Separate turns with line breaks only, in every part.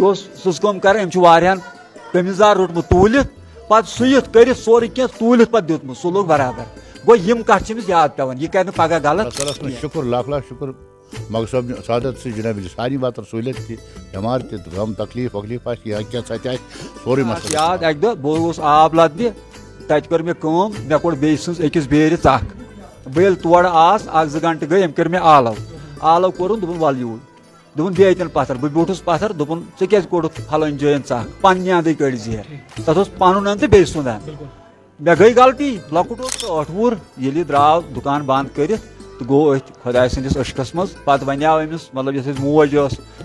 सम कर कमीजार रोटमुत तूलित पे सुत कर सोरे कह तूलित पे दुतमुत सह लोग बराबर गो यम कत याद पेवन यह कर पगह गलत
शुक्र लाख लाख शुक्र मकसद सादत से जनाब सारी बात सहूलियत बेमार गम तकलीफ वकलीफ क्या क्या सोरे मसला
याद अक दह बहुत आब लदन तत कर मे मे कोड़ बे अकिस बेर चख बह तोड़ आस 2 घंटे गई अम कर मे आलव कोर दोपन वल यूर दोपन बेतन पत्थर बह ब्यूठस पत्थर दोपन क्या कोड़क फलान जान चख पन्ने अंद कड़ जेर तथ पन अंद बे सुंद मे गई गलती लकुट 8 वुर ये द्राव दुकान बंद कर तो गो खुदा सदिस अशकस मज पे वनाव अमिस मतलब मोज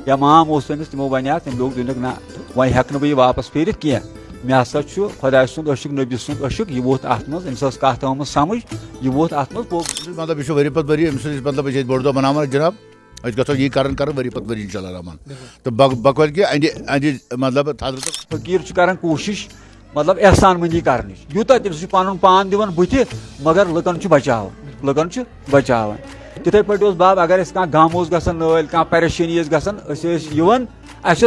या माम अमिस तमो वनाव तम लोग दुनिक ना वह हेक बह वापस फेरित कह मे हसा खुदा सुंद अशुक नबी सुंद अशुक यह वोत अत मज अमिस कत आम समझ यह वोत अत मज
मतलब यह वरी पे वरी मतलब बोड़ दह मनावान जनाब गो यह कर वरी पे वरी इंशाल्लाह रहमान तो बकवल कि अंद मतलब
फकीर कर कोशिश मतलब एहसान मंदी कर यूत तम पन पान दिवन बुथ मगर लुकन बचावन तिथे पे बाब अगर गम गन नल कह परेशानी गन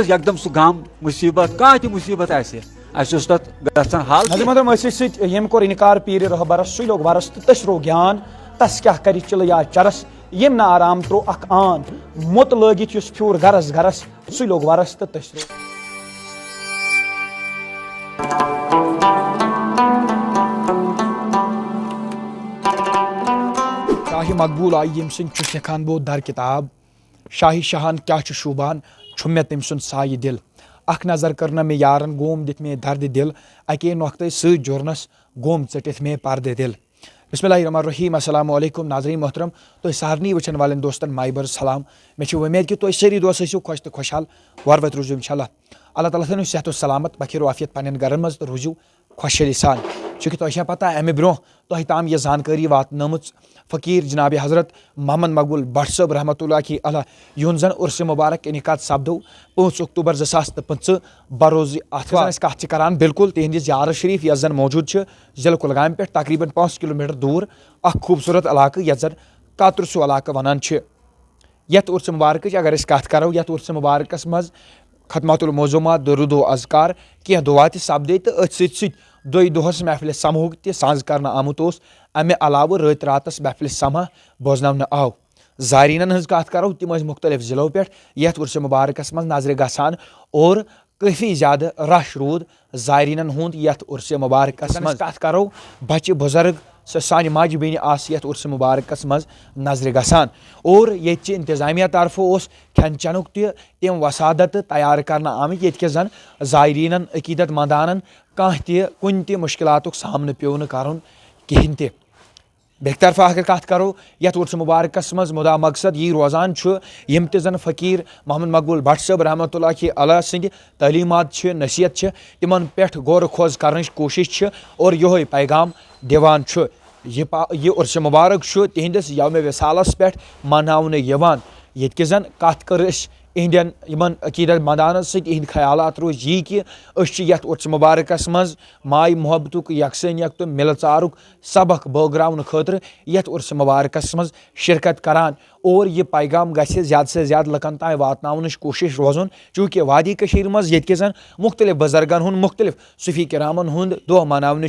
एकदम सह गम मुसीबत कह मुसीबत गन हाल
यम कोर इनकार पीर रहबरस सु लोग वरस तो तशरो ज्ञान तस क्या कर चिल या चरस यम ना आराम त्रो अख आन मुत लगित फ्यूर गरस गरस सु लोग वरस तो तशरो शाही मकबूल आई यम सुन लिखान बो दर किताब शाही शहान क्या शूबान छु मे तम सुन साय दिल अख नजर करना मे यारन गोम दित मे दर्द दिल अके नोख्त सत जुर्नस गोम चटित मे पर्द दिल बिस्मिल्लाहिर्रहमानिर्रहीम अस्सलामु अलैकुम नाज़रीन मोहतरम तो सारनी वचन वाले दोस्तन माइबर सलाम मे उम्मीद कि तुम सारी दोस्त ٲسِو खुश तो खुशहाल वर वत रूजू इंशाल्लाह अल्लाह ताला थन सेहत सलामत बखिर आफियत पन्न गरन मज तो रूजू खुशहाली सान चूँकि तुम पता अमे ब्रो तुम ताम यह जानकारी वातन फ़कीर जनाब हज़रत मोहम्मद मकबूल भट्ट साहब रहमतुल्लाहि अलैह युन जन उर्स मुबारक इनकाद सपदो 5 अक्टूबर 2025 बरोज़ अतवार कत करान बिल्कुल तिहंदिस यार शरीफ यस जन मौजूद जिला कुलगाम पे तकरीबन 5 किलोमीटर दूर अख खूबसूरत इलाक़ यस जन कातर सु इलाक़ वनान यत उर्स मुबारक अगर कत करो यत उर्स मुबारकस मज खतमातुल मौजूमात दरुदो अज़कार कह दुआ सपदे तो अथ सत दोहस महफिल समूह तह सांझ कर आमुत अमे अलाव रात रातस महफिल समा बोजन आव ज़ारीन हज कत करो तम मुख्तलिफ जिलों पे यथ उर्स मुबारकस मज नजर गसान और काफ़ी ज़्यादा रश रूद ज़ारीन हुंद यथ उर्स मुबारकस मज कत करो बच्चे बुजुर्ग सान माज बेन यथ उर्स मुबारकस मज नजर गसान और ये इंतजामिया तरफो खेन चनुक तम वसादत तैयार कर आम ये जन ज़ायरीन अकीदत मंदान कह कुन मुश्किलातुक सामन पेव न कर कहें तह बेक तरफा अगर कत करो यथ उर्स मुबारकस मज मुदा मकसद यी रोजान यम तन फ़कीर मोहम्मद मकबूल भट्ट साहब रहमतुल्लाहि अलैह सद तलीमात नसीहत तिमन पे गौर खोज कर कोशिश और यो पैगाम दिवान यह उर्स मुबारक तिहंदिस यौम विसालस पे मनावन ये जन कत कर इहंदन यमन अकीदत मंदान सहिंद ख्यालात रोज यी कि यथ उर्स मुबारकस मज माय मोहब्बतुक यकसनियत तो मिलचारुक सबक बगरावन खतर यथ उर्स मुबारकस मज शिरकत करान और यह पैगाम गसे ज़्यादा से ज़्यादा लकन तान वातनावन कोशिश रोजन चूँकि वादी कशीर मज ये जन मुख्तलिफ बुजुर्गन हुंद मुख्तलिफ सूफी किरामन हुंद दह मनावन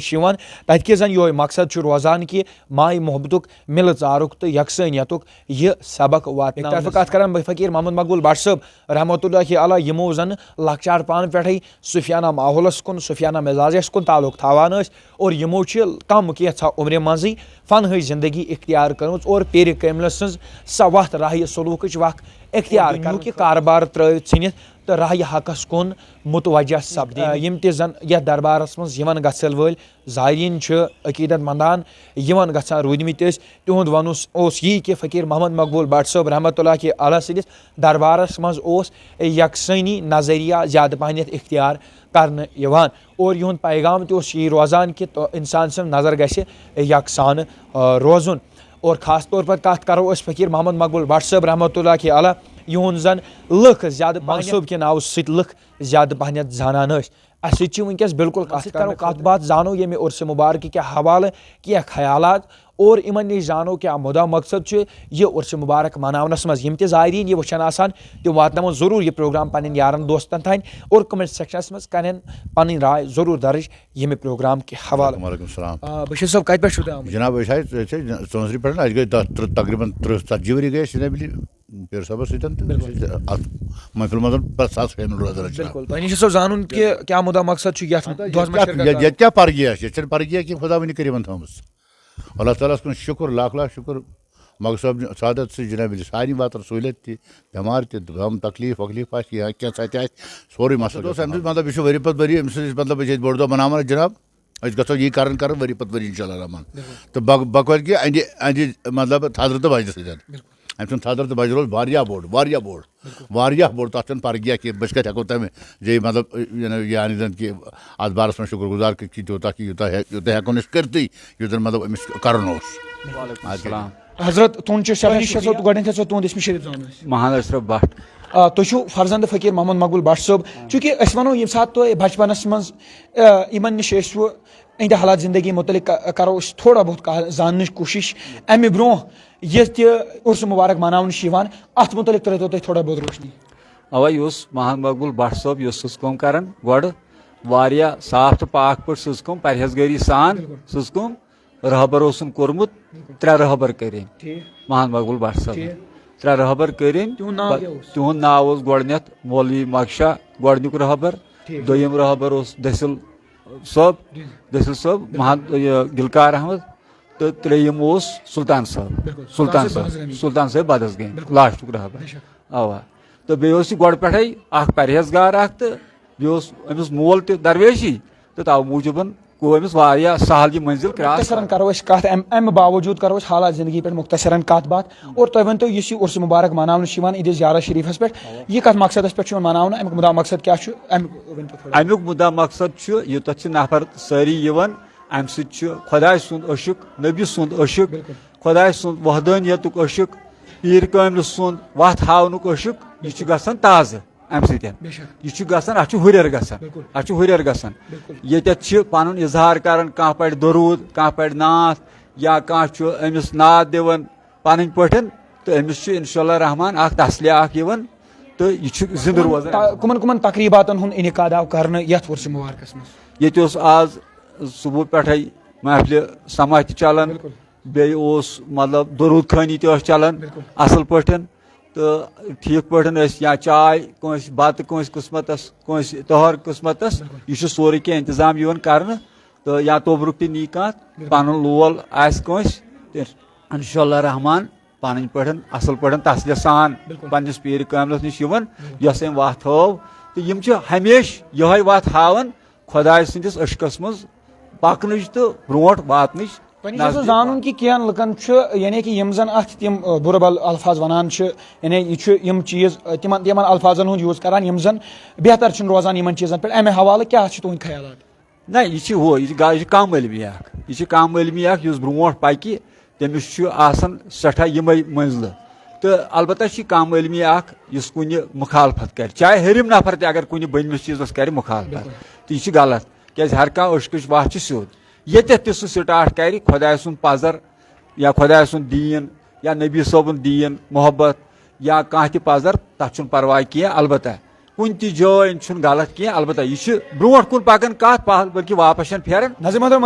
तत जन यो मकसद रोजान कि माय मोहब्बतुक मिलचारुक तो यकसनियतुक यह सबक वात कत कर फ़कीर मोहम्मद मकबूल भट्ट साहब रहमतुल्लाहि अलैह यमो जन लकचार पान पे सूफियाना माहौलस कुन सूफियाना मिजाजस कुन ताल्लुक थावान और यमो कम कैसा उम्र मज फन जिंदगी इख्तियार कर और पीर कैमल स वत राह सलूक वक इख्तियार कर कि कारबार त्र थ तो राह हकस कुन मुतवजह सपद यम तन यह दरबारस मज गल वल ज़ायरीन अकीदत मंदान गसान रूदमित तिहुंद वन यी कि फ़कीर मोहम्मद मकबूल भट्ट साहब रहमतुल्लाहि अलैह सदिस दरबारस मज यकसनी नज़रिया ज़्यादा पहन इख्तियार कर और युंद पैगाम यी रोजान कि इंसान सन नज़र गसे यकसान रोजुन और ख़ास तौर पर कत करो फ़कीर मोहम्मद मकबूल भट्ट साहब रहमतुल्लाहि अलैह युन जन लुख ज्यादा मनसूब के नाव सत लुख ज्यादा पहन जानान वनकस बिल्कुल कत करो कत बात जानो ये उर्स मुबारक के हवाले क्या ख्यालात और इमन नश जानो क्या मुदा मकसद यह उर्स मुबारक मनावनस मज यम ज़ायरीन यह वुचान आसान तम वातनामो जरूर यह प्रोग्राम पन्न यारन दोस्तन तान और कमेंट सेक्शनस मज करें पन्न राय जरूर दर्ज यम प्रोग्राम के हवाले। बशीर साहब कत पे
जनाब चौंसरी पे गई तकरीबन 30-40 वरी गए सिनेबली पीर साहब सत महफिल मज साथ
बिल्कुल तुम नश जान कि क्या मुदा मकसद
ये क्या परगिया परगिया कि खुदा वन कर थमस अल्लाह ताला कुन शुक्र लाख लाख शुक्र मगर सब सादत से जनाब सारी बात सहूलियत बेमार गम तकलीफ वकलीफ या क्या सोरे मसल मतलब यह वरी पत् वरी मतलब बोड़ दह मनावान जनाब गो यह कर वरी पत् वरी इंशाल्लाह रहमान तो बकवत कि अंदि मतलब थदर तो बजर सत अम थदर तो बजर बोड़ बोड़ तथ परगिया कि बस कत हेको तमें जे मतलब यानी जन कि अत बारस में शुक्र गुजार कि तूत यूत हेको कर यूतन मतलब अमिस कर
हजरत तुंद इसमें शरीफ
महान अशरफ भट्ट
तुम फर्जंद फ़कीर मोहम्मद मकबूल भट्ट साहब चूँकि वो ये सात तुम बचपनस मज इन नश इंद हालात ज़िंदगी मुतलिक करो थोड़ा बहुत जानने कोशिश अमे ब्रो यह उर्स मुबारक मनावन अत मुतलिक त्रो तुम थोड़ा बहुत रोशनी।
अवा महान मकबूल भट्ट साहब सम कर गो साफ तो पाक पे सम परहेजगारी सान सम रहबर कोर्मुत 3 रहबर करें महान मकबूल भट्ट साहब 3 रहबर करें तिहुंद नाव गोडनेथ मौलवी मकशा गोडनुक रहबर दोयम रहबर दसिल साहब महान गिलकार अहमद तो त्रेयम सुल्तान साहब बदस गई लास्टुक रहबर अवा तो बेस गोड पे परहेजगार तो अमिस मोल दरवेशी तो तव मूजूबन गो अमिस सहल यह मंजिल क्रॉस
करो कत अम बावजूद करो हालात जिंदगी पे मुख्तसरन कत बात और तुम वन इस उर्स मुबारक मनावन ईद ज़ियारत शरीफस पे यह कत मकसद पे मनावन अमुक मुदा मकसद क्या
अमुक मुदा मकसद यूत नफर सारी अम खुदा सुंद अशुक नबी सुंद अशुक खुदा सुंद वहदानियतुक अशुक पीर कामिल सुंद वत हावनुक अशुक यह गसान ताज़ अम सत हुर गसान ये पन इजहार कर कह पढ़ दरूद कह पढ़ नात या कह अमिस नात दिवन पन पे तो अमिस इंशाअल्लाह रहमान तसलिया तो यह जिंद रोजान
कुमन तकरीबातन हुंद इनकाद आव करने यथ उर्स मुबारकस मज
ये आज सुबह पे महफिल समा चलान बे मतलब दरूद खानी चलान असल पे तो ठीक पे या चाय कंस बत कंस किस्मतस कंस तोहर किस्मतस यह सोरे क्या इंतजाम कर तो या तोबरुक ती नी कत पन लोल आंस इंशाअल्लाह रहमान पन पे असल पे तसलिया सान पन्नस पीर कामिलस नश यस अम वत थव तो यम हमेश यह वत हावन खुदा सदिस अशकस मज पकन तो ब्रोट वातन
जान कि कह लुकन यानी कि यम जन तम बुरबल अल्फाज वनान यानी यह चीज़ तिमन अल्फाजन हूँ यूज़ करान यम जन बेहतर रोजान इन चीज़न पे अमे हवाले क्या तुंद ख्याल
ना यह कम इलमी ब्रो पकि तमिस सठा यमे मंजिल तो अलबत्ता कम इलमी कुन मुखालफत कर चाहे हरिम नफर तगर कुन बनमिस चीज़स कर मुखालफत तो यह गलत क्या हर कह अशकश वत सिद ये सह स्टार्ट कर खुदा सुंद पजर या खुदा सुंद दीन या नबी सबन दीन मोहब्बत या कह पजर तथ परवाह कह अलबत्ता कुन जाय गलत कह अलबत्ता यह ब्रो कुन पकन कत बल्कि वापस फेरन
नज़ीर मोहतरम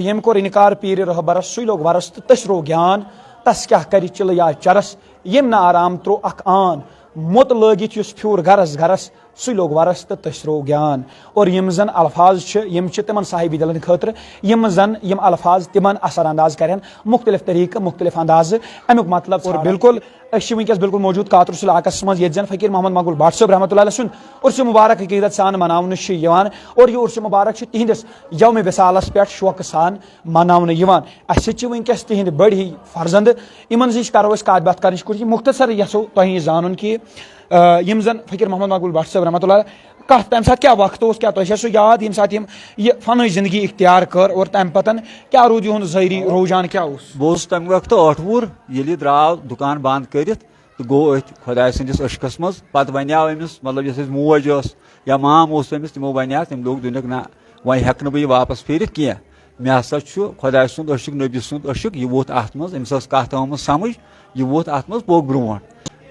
यम कोर इनकार पीर रहबरस सु लोग वरस तो तस रो ज्ञान तस क्या कर चिल या चरस यम न आराम त्रो अख आन मुत लगित फ्यूर गरस गरस सु लोग वरस तो तसरो ज्ञान और यम जन अल्फाज यम तिमन साहिबी दिलन खतर यम जन यम अल्फाज तिमन असर अंदाज करें मुख्तलिफ तरीक़ मुख्तलिफ अंदाज अमुक मतलब और बिल्कुल वनकस बिल्कुल मौजूद कातरसुल आकस मज ये जन फ़कीर मोहम्मद मकबूल भट्ट साहब रहमतुल्लाह अलैह उर्स मुबारक हकीकत सान मनावन और यह उर्स मुबारक तिहंदिस यौम विसालस पे शौक सान मनावन वनकस तिहंद बड़ ही फर्जंद इन नश करो कत बात कर मुख्तसर यसो तुम जान कि यम जन फ़कीर मोहम्मद मकबूल भट्ट साहब रहमतुल्लाह कत तम सात क्या वक्त क्या तुम याद ये सात यह फन जिंदगी इख्तियार कर और तम पतन क्या रूद यह ज़हरी रुझान क्या
बह तम वक्त 8 वुर ये द्राव दुकान बंद कर तो गो खुदा सदिस अशकस मज पे वनाव अमिस मतलब मोज या माम तमिस तमो वनाव तम लोग दुनिया ना वह हेक बह वापस फिर कह मे हसा खुदा सुंद अशुक नबी सुंद अशुक यह वोत अत मज अमिस कत आम समझ यह वोत अत मज पोक ब्रोह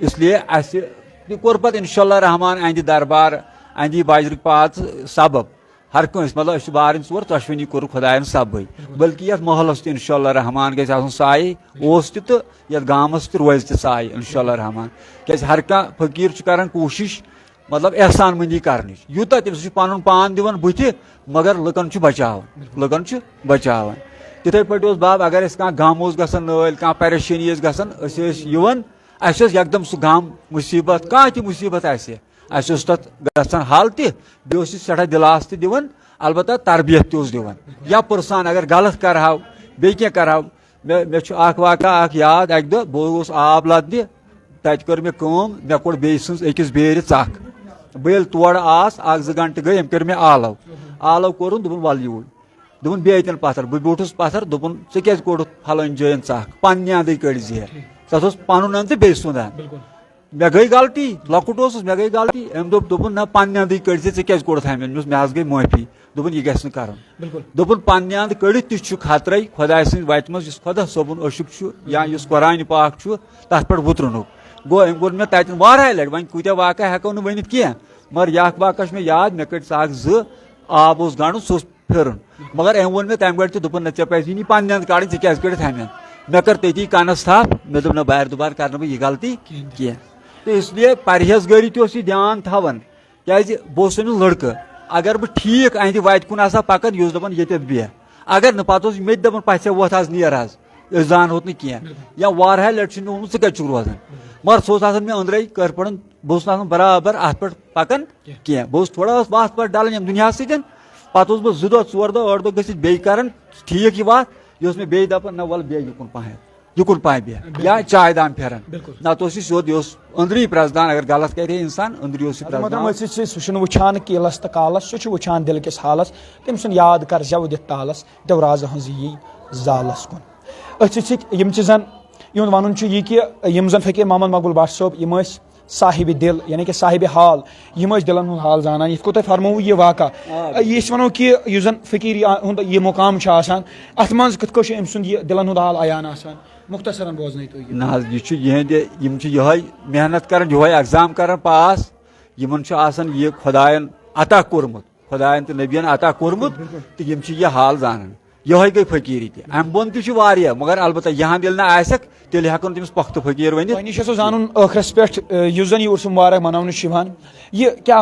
इसलिए अस कोर पे इंशाल्लाह रहमान अहद दरबार अहद बाजर पात सबब हर कंस मतलब बारन चोर तशवनी कोर खुदायन सबे बल्कि ये महलस इंशाल्लाह रहमान गई साय ओस तो गामस रोज साय इंशाल्लाह रहमान क्या हर कह फकीर कर कोशिश मतलब एहसान मंदी कर यूत तम पन पान दिवन बुथ मगर लुकन बचान तिथे पे बाब अगर कह गम नल कह परेशानी गन एकदम सह गम मुसीबत कह ती मुसीबत तथ हल तेठा दिलास दिवन अलबत् तरबियत दिवन या पुरसान अगर गलत करहाव बे करहाव मे वाक़ा याद अक दह बहुत आब लदन तत कर मे कोड़ बे अकिस बेर चख बल तोड़ आस 2 घंटे गई कर मे आलव कोर वल यूर दोपन बेतन पत्थर बह ब्यूठस पत्थर दोपन क्या कोड़ फलान जान चख पन्ने अंद कड़ जेर तथ पन अंद बे सुंदान मे गई गलती लकुट मे गई गलती अम दोपन ना पन्ने अंद कड़ क्या कोड़ थाम मे गई माफी दोपन यह गि दोपन पन्ने अंद कड़ित तह खतरे खुदा सद वत मज खुदा सोबन अशुक या कुरान पाक तथ पे वुतरुन गो अम कोर मे तत वारिया लट वन कूत वाक़ हेको वन कह मगर यह वाक़ मे याद मे कट आब गंड सह फिर मगर अम वो मे तम गड दोपन ना पे पन्ने अंद कड़ क्या कड़ थाम मे कर तती कनस थप मे दोप ना बार दुबार कर यह गलती कह तो इसलिए परहेजगारी तह ध्यान थवन क्या बहुत अमिस लड़कः अगर बह ठीक अहद वत कुन पकन यह दपान ये बह अगर न पे मे दपान पथ वोत नेर जान होत कह या वारिया लट मे कत रोजान मगर सह मे अंदर कर पड़न बहुत बराबर अत पे पकन कह बह थोड़ा वत पे डलन दुनिया सतन पे बह 2 दह 4 दह 8 दह गि कर ठीक यह वत यह मे बे दपान ना वल बे युकुन पाए बह या चाय दान फेरन ना तो सोद अंदरी प्रजदान अगर गलत करे इंसान अंदरी
सह वुचान कीलस तो कालस सह वुचान दिल किस हालस तम सुन याद कर जव दित तालस दव राज हज यी जालस कुन अम जन इन वन यह कि जन फकीर मोहम्मद मकबूल बट सोब यम साहिब दिल यानी कि साहिब हाल यम दिलन हूँ हाल जाना यह को फरमो यह वाक़ा यह वनो कि जन फकीर यह मुकाम अत मज कत अम सुंद यह दिलन हूँ हाल अयान मुख्तसरन बोजन
ना यह मेहनत कर एग्जाम कर पास यमन यह खुदायन अता कोर्मुत खुदायन तो नबियन अता कोर्मुत तो यह हाल जान यह गई फकीरी तम बोन तह मगर अलबत्ता यहाँ दिल ना आसक तेल हेकन तमिस पख्त फकीर वन
जान ٲखरस पे जन यूर मुबारक मनावन यह क्या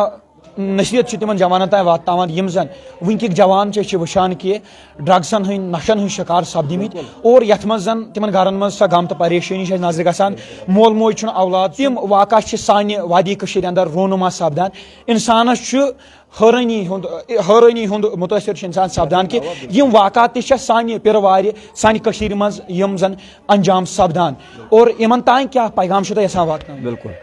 नसीहत तिमन जवान तान वातान यम जन वनक जवान वुचान कि ड्रग्सन हंद नशन हंद शिकार सपदिमित और यथ मज जन तिमन घरन मज सह गम तो परेशानी नजर गसान मोल मोज औलाद तम वाक़ा सानि वादी अंदर रोनुमा सपदान इंसानस हैरानी हूं मुतासर इंसान सपदान कि यम वाक़ात सानि पिरवार सानि मज यम जन अंजाम सपदान और इन तान क्या पैगाम यहां वात
बिल्कुल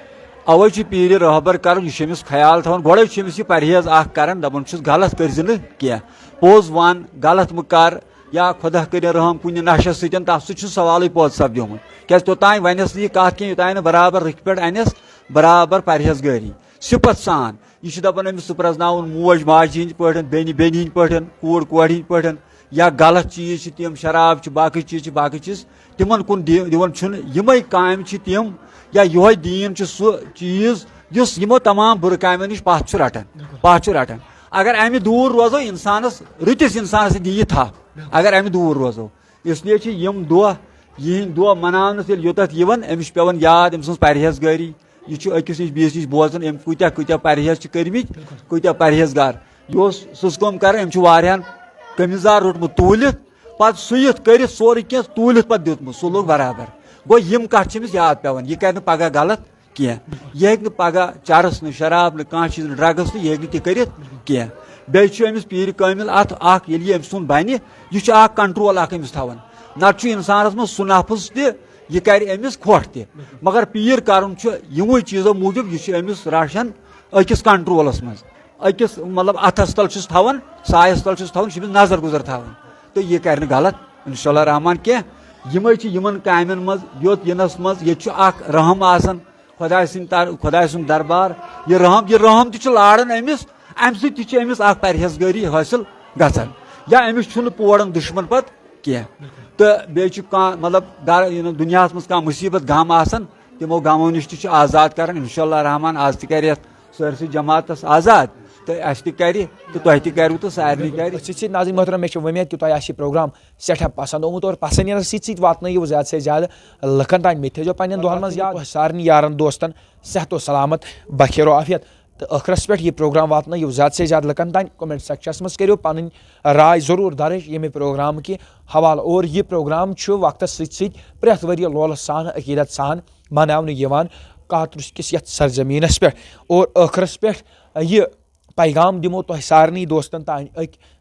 अवे पीर रहबर कर ख्याल थवन गोड़े यह परहेज कर दपान गलत कर कह पोज वन गलत मह कर या खुदा कर रहम कुन नशस सतन तथ सवाल पोत सपदोमुत क्या तोतान वनस यह कत कह योतान बराबर रिख पे अनस बराबर परहेजगारी सिफत सान यह दपान अमिस प्रजनावन मोज माज हंद पे बेन हंद पे कूड़ कोड़ हंद पे या गलत चीज तम शराब बाकी चीज तिमन कुन दिवन यम काम तम या यह दीन सह चीज जिस यमो तमाम बुर काम नश पथ रटान अगर अमि दूर रोजो इंसानस रुतिस इंसानस दी थप अगर अमि दूर रोजो इसलिए यम दह यह दह मनान योत अमिस पेवन याद अम सज परहेजगारी यह अकिस नश बीस नश बोजान अम कूत परहेज कर्मित कूत परहेजगार यह सम कर अम वारियान कमिजार रोटमुत तूलित पे सुत कर सोरे कह तूलित पे दितमुत सह लोग बराबर गो यम कत याद पेवन यह कर पगह गलत कह यह हे पगह चरस न शराब न कह चीज ड्रग्स न यह हे कर कह बेस पीर कामिल अत अम सुन बन यह कंट्रोल अमिस थवन नत इंसानस मज सह नफ्स यह कर अमिस खोट त मगर पीर कर यमो चीजों मूजूब यह अमिस रचान अकिस कंट्रोलस मज अकिस मतलब अथस तल थवन सायस तल थवन नजर गुजर थवन तो यह कर गलत इंशाल्लाह रहमान कह यमन कामन मज योत यनस मज ये रहम आसन खुदा सुंद दरबार यह रहम लाड़न अमिस अम समिस परहेजगारी हासिल गसान या अमिस पोड़न दुश्मन पत कह तो बेच मतलब दुनिया मज मुसीबत गम आसान तमो गमो नश तह आज़ाद कर इंशाअल्लाह रहमान आज तह सरसी जमात आज़ाद तो अस तह तो तुह तु तो सारे कर
सत नाज़रीन मोहतरम मे उम्मीद कि तुह प्रोग्राम सठा पसंद आमुत और पसंद सत वातन ज़्यादा से ज़्यादा लखन तान मे थो पन्न दोहन मज याद सारे यारन दोस्तन सेहत व सलामत बखैर आफियत तो अखरस पे यह प्रोग्राम वातन ज़्यादा से ज़्यादा लकन तान कमेंट सेक्शस मज करो पन राय ज़रूर दर्ज ये प्रोग्राम के हवाले और यह प्रोग्राम वक्त प्रेथ वरी लोल सान अकीदत सान मनावन कातरुस किस यथ सरजमीनस पे और अखरस पे यह पैगाम दिमो तुह सारे दोस्तन तान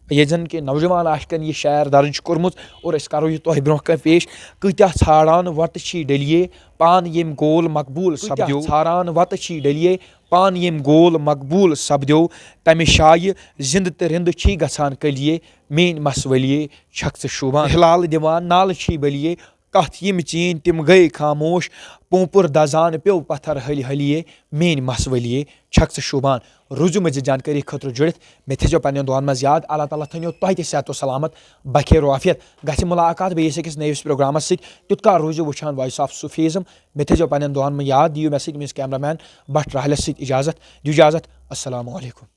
ये जन के नौजवान आशकन यह शायर दर्ज कोर्मुत और करो यह तुह ब्रोह कन पेश कत्या छाड़ान वत डलिए पान यम गोल मकबूल सपद्यो छाड़ान वत डलिए पान यम गोल मकबूल सपद्यो तमे शाय जिंद तो रिंद गसान कलिए मेन मसवलिए छक्स शुबान हिलाल दिवान नाल बलिए कथ यम चीन तिम गई खामोश पोपुर दजान पे पत्थर हल हलिए मेन मसवलिए छक्स शुबान रुजु मज जानकारी खतर जुड़ित मे थो पन्न दुआन मज याद अल्लाह ताला थो तुह सेहत सलामत बखैर आफियत गि मुलाकात बेस अकिस नयस प्रोग्रामस तुत कर रूजु वुछान वॉइस ऑफ सूफीज़म मे थो पन्न दुआन में याद दियो मे कैमरा मैन बट राहलस इजाज़त अस्सलामु अलैकुम।